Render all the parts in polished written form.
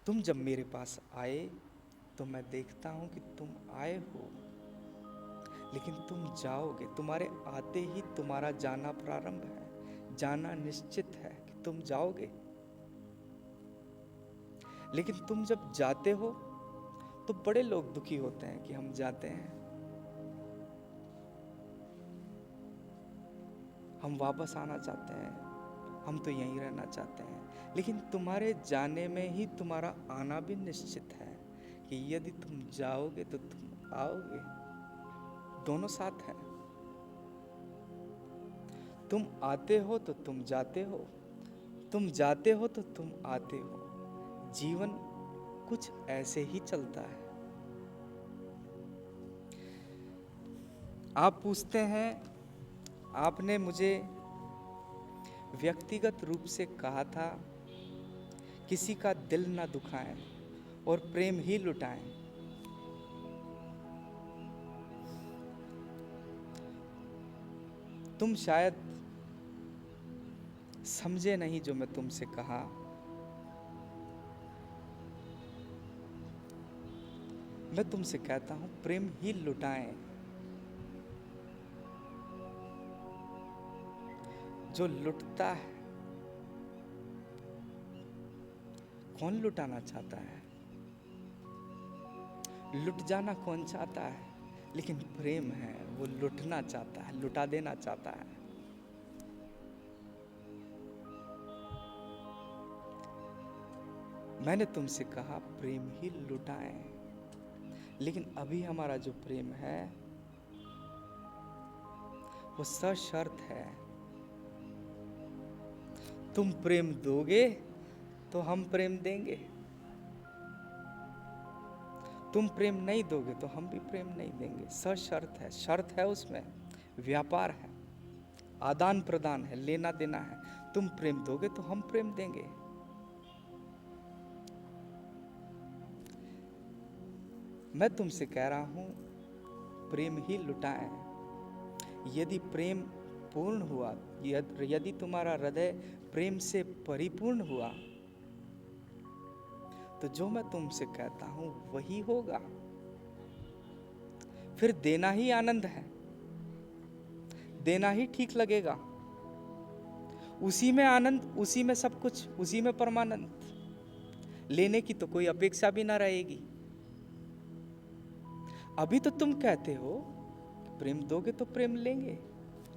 तुम जब मेरे पास आए तो मैं देखता हूं कि तुम आए हो, लेकिन तुम जाओगे। तुम्हारे आते ही तुम्हारा जाना प्रारंभ है, जाना निश्चित है कि तुम जाओगे। लेकिन तुम जब जाते हो तो बड़े लोग दुखी होते हैं कि हम जाते हैं, हम वापस आना चाहते हैं, हम तो यहीं रहना चाहते हैं। लेकिन तुम्हारे जाने में ही तुम्हारा आना भी निश्चित है कि यदि तुम जाओगे तो तुम आओगे। दोनों साथ हैं। तुम आते हो तो तुम जाते हो, तुम जाते हो तो तुम आते हो। जीवन कुछ ऐसे ही चलता है। आप पूछते हैं, आपने मुझे व्यक्तिगत रूप से कहा था किसी का दिल ना दुखाएं और प्रेम ही लुटाएं। तुम शायद समझे नहीं जो मैं तुमसे कहा। मैं तुमसे कहता हूं प्रेम ही लुटाएं। जो लुटता है, कौन लुटाना चाहता है? लुट जाना कौन चाहता है? लेकिन प्रेम है वो लुटना चाहता है, लुटा देना चाहता है। मैंने तुमसे कहा प्रेम ही लुटाएं, लेकिन अभी हमारा जो प्रेम है वो सशर्त है। तुम प्रेम दोगे तो हम प्रेम देंगे, तुम प्रेम नहीं दोगे तो हम भी प्रेम नहीं देंगे। सशर्त है, शर्त है उसमें, व्यापार है, आदान प्रदान है, लेना देना है। तुम प्रेम दोगे तो हम प्रेम देंगे। मैं तुमसे कह रहा हूं प्रेम ही लुटाएं। यदि प्रेम पूर्ण हुआ, यदि तुम्हारा हृदय प्रेम से परिपूर्ण हुआ, तो जो मैं तुमसे कहता हूं वही होगा। फिर देना ही आनंद है, देना ही ठीक लगेगा। उसी में आनंद, उसी में सब कुछ, उसी में परमानंद। लेने की तो कोई अपेक्षा भी ना रहेगी। अभी तो तुम कहते हो प्रेम दोगे तो प्रेम लेंगे,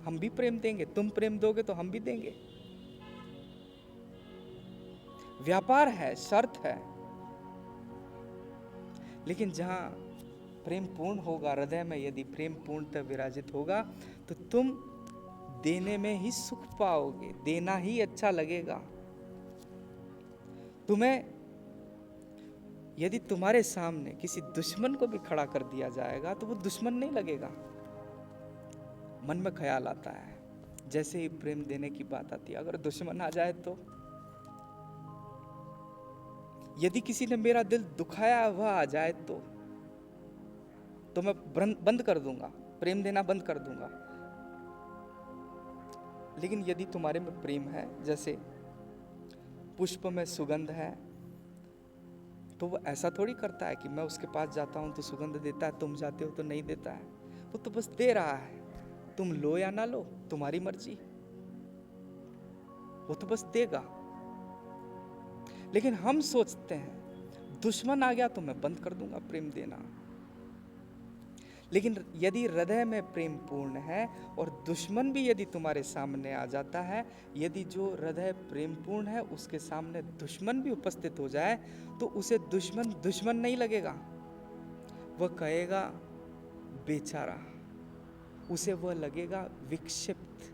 हम भी प्रेम देंगे। तुम प्रेम दोगे तो हम भी देंगे। व्यापार है, शर्त है। लेकिन जहां प्रेम पूर्ण होगा, हृदय में यदि प्रेम पूर्णतः विराजित होगा, तो तुम देने में ही सुख पाओगे, देना ही अच्छा लगेगा तुम्हें। यदि तुम्हारे सामने किसी दुश्मन को भी खड़ा कर दिया जाएगा तो वो दुश्मन नहीं लगेगा। मन में ख्याल आता है, जैसे ही प्रेम देने की बात आती है, अगर दुश्मन आ जाए यदि किसी ने मेरा दिल दुखाया हुआ आ जाए तो मैं बंद कर दूंगा, प्रेम देना बंद कर दूंगा। लेकिन यदि तुम्हारे में प्रेम है, जैसे पुष्प में सुगंध है, तो वो ऐसा थोड़ी करता है कि मैं उसके पास जाता हूं तो सुगंध देता है, तुम जाते हो तो नहीं देता है। वो तो बस दे रहा है, तुम लो या ना लो तुम्हारी मर्जी, वो तो बस देगा। लेकिन हम सोचते हैं दुश्मन आ गया तो मैं बंद कर दूंगा प्रेम देना। लेकिन यदि हृदय में प्रेम पूर्ण है और दुश्मन भी यदि तुम्हारे सामने आ जाता है, यदि जो हृदय प्रेम पूर्ण है उसके सामने दुश्मन भी उपस्थित हो जाए, तो उसे दुश्मन दुश्मन नहीं लगेगा। वह कहेगा बेचारा, उसे वह लगेगा विक्षिप्त,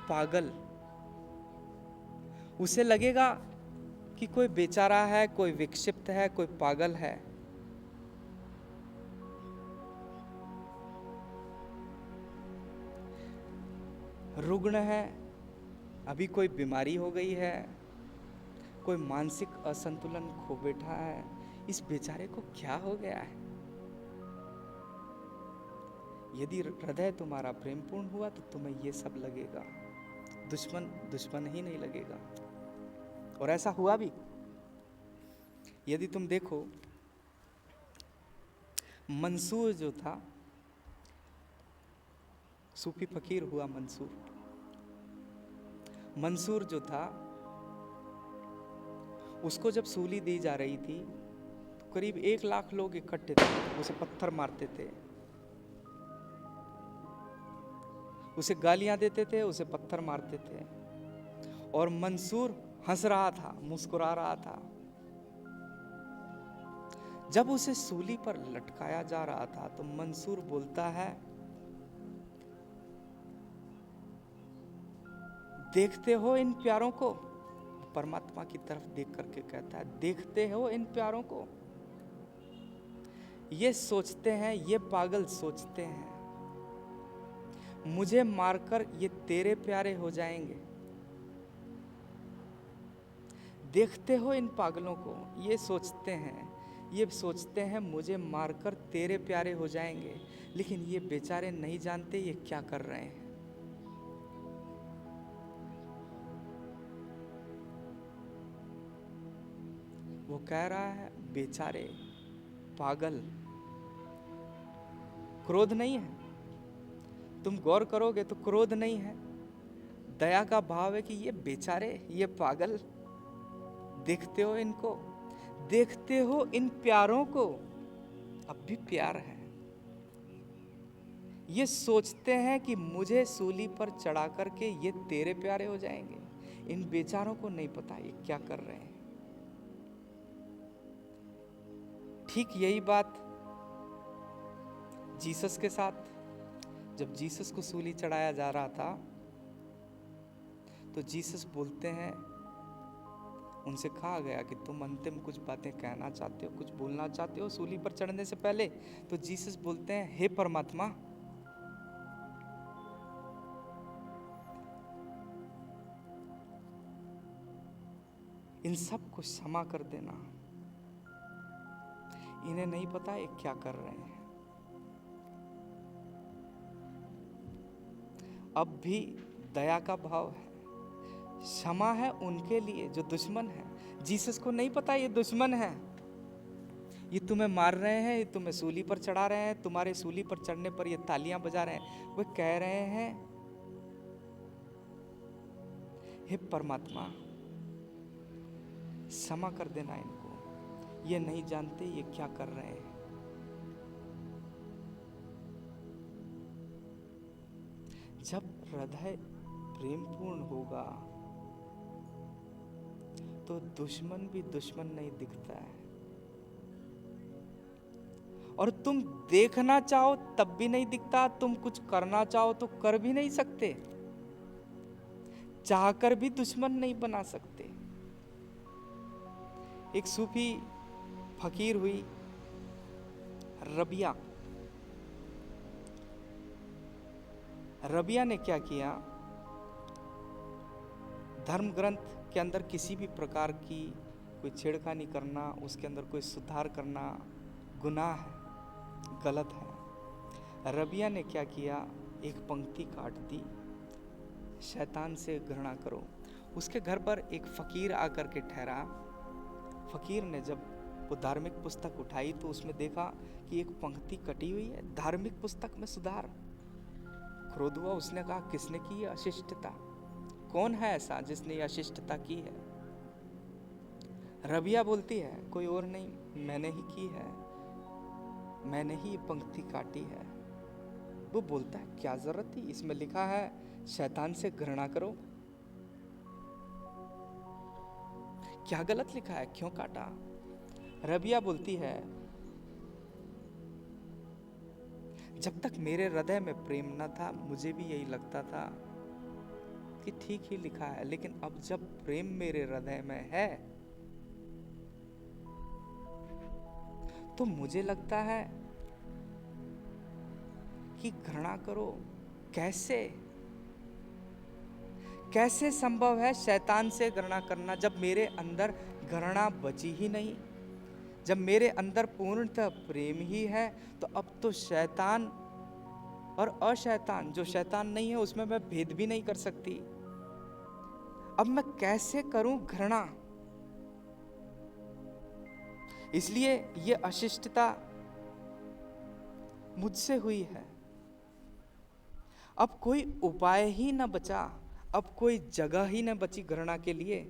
पागल। उसे लगेगा कि कोई बेचारा है, कोई विक्षिप्त है, कोई पागल है। रुग्ण है, अभी कोई बीमारी हो गई है, कोई मानसिक असंतुलन खो बैठा है, इस बेचारे को क्या हो गया है। यदि हृदय तुम्हारा प्रेमपूर्ण हुआ तो तुम्हें ये सब लगेगा, दुश्मन दुश्मन ही नहीं लगेगा। और ऐसा हुआ भी। यदि तुम देखो, मंसूर जो था, सूफी फकीर हुआ मंसूर। मंसूर जो था, उसको जब सूली दी जा रही थी तो करीब 1 लाख लोग इकट्ठे थे, उसे पत्थर मारते थे, उसे गालियां देते थे, उसे पत्थर मारते थे, और मंसूर हंस रहा था, मुस्कुरा रहा था। जब उसे सूली पर लटकाया जा रहा था तो मंसूर बोलता है, देखते हो इन प्यारों को? परमात्मा की तरफ देख करके कहता है, देखते हो इन प्यारों को? ये सोचते हैं, ये पागल सोचते हैं मुझे मारकर ये तेरे प्यारे हो जाएंगे। देखते हो इन पागलों को? ये सोचते हैं मुझे मारकर तेरे प्यारे हो जाएंगे, लेकिन ये बेचारे नहीं जानते ये क्या कर रहे हैं। वो कह रहा है, बेचारे, पागल। क्रोध नहीं है, तुम गौर करोगे तो क्रोध नहीं है, दया का भाव है कि ये बेचारे, ये पागल, देखते हो इनको, देखते हो इन प्यारों को? अब भी प्यार है। ये सोचते हैं कि मुझे सूली पर चढ़ा करके ये तेरे प्यारे हो जाएंगे। इन बेचारों को नहीं पता ये क्या कर रहे हैं। ठीक यही बात जीसस के साथ, जब जीसस को सूली चढ़ाया जा रहा था तो जीसस बोलते हैं, उनसे कहा गया कि तुम अंतिम कुछ बातें कहना चाहते हो, कुछ बोलना चाहते हो सूली पर चढ़ने से पहले? तो जीसस बोलते हैं, हे परमात्मा, इन सब को क्षमा कर देना, इन्हें नहीं पता ये क्या कर रहे हैं। अब भी दया का भाव है, क्षमा है उनके लिए जो दुश्मन है। जीसस को नहीं पता ये दुश्मन है, ये तुम्हें मार रहे हैं, ये तुम्हें सूली पर चढ़ा रहे हैं, तुम्हारे सूली पर चढ़ने पर ये तालियां बजा रहे हैं। वे कह रहे हैं, हे परमात्मा, क्षमा कर देना इनको, ये नहीं जानते ये क्या कर रहे हैं। जब हृदय प्रेमपूर्ण होगा तो दुश्मन भी दुश्मन नहीं दिखता है, और तुम देखना चाहो तब भी नहीं दिखता, तुम कुछ करना चाहो तो कर भी नहीं सकते, चाहकर भी दुश्मन नहीं बना सकते। एक सूफी फकीर हुई रबिया। रबिया ने क्या किया, धर्म ग्रंथ के अंदर किसी भी प्रकार की कोई छेड़खानी करना, उसके अंदर कोई सुधार करना गुनाह है, गलत है। रबिया ने क्या किया, एक पंक्ति काट दी, शैतान से घृणा करो। उसके घर पर एक फकीर आकर के ठहरा। फकीर ने जब वो धार्मिक पुस्तक उठाई तो उसमें देखा कि एक पंक्ति कटी हुई है, धार्मिक पुस्तक में सुधार। क्रोध हुआ, उसने कहा, किसने की ये अशिष्टता? कौन है ऐसा जिसने ये अशिष्टता की है? रबिया बोलती है, कोई और नहीं, मैंने ही की है, मैंने ही ये पंक्ति काटी है। वो बोलता है, क्या जरूरत थी, इसमें लिखा है शैतान से घृणा करो, क्या गलत लिखा है, क्यों काटा? रबिया बोलती है, जब तक मेरे हृदय में प्रेम न था मुझे भी यही लगता था कि ठीक ही लिखा है, लेकिन अब जब प्रेम मेरे हृदय में है तो मुझे लगता है कि घृणा करो। कैसे कैसे संभव है शैतान से घृणा करना, जब मेरे अंदर घृणा बची ही नहीं, जब मेरे अंदर पूर्णतः प्रेम ही है, तो अब तो शैतान और अशैतान, जो शैतान नहीं है उसमें मैं भेद भी नहीं कर सकती। अब मैं कैसे करूं घृणा? इसलिए ये अशिष्टता मुझसे हुई है। अब कोई उपाय ही न बचा, अब कोई जगह ही न बची घृणा के लिए।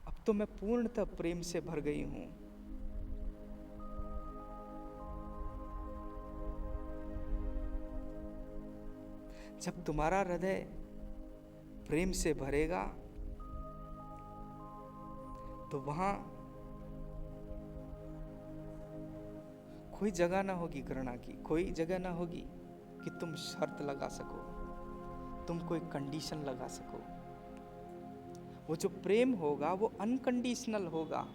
अब तो मैं पूर्णतः प्रेम से भर गई हूं। जब तुम्हारा हृदय प्रेम से भरेगा तो वहां कोई जगह ना होगी घृणा की, कोई जगह ना होगी कि तुम शर्त लगा सको, तुम कोई कंडीशन लगा सको। वो जो प्रेम होगा वो अनकंडीशनल होगा।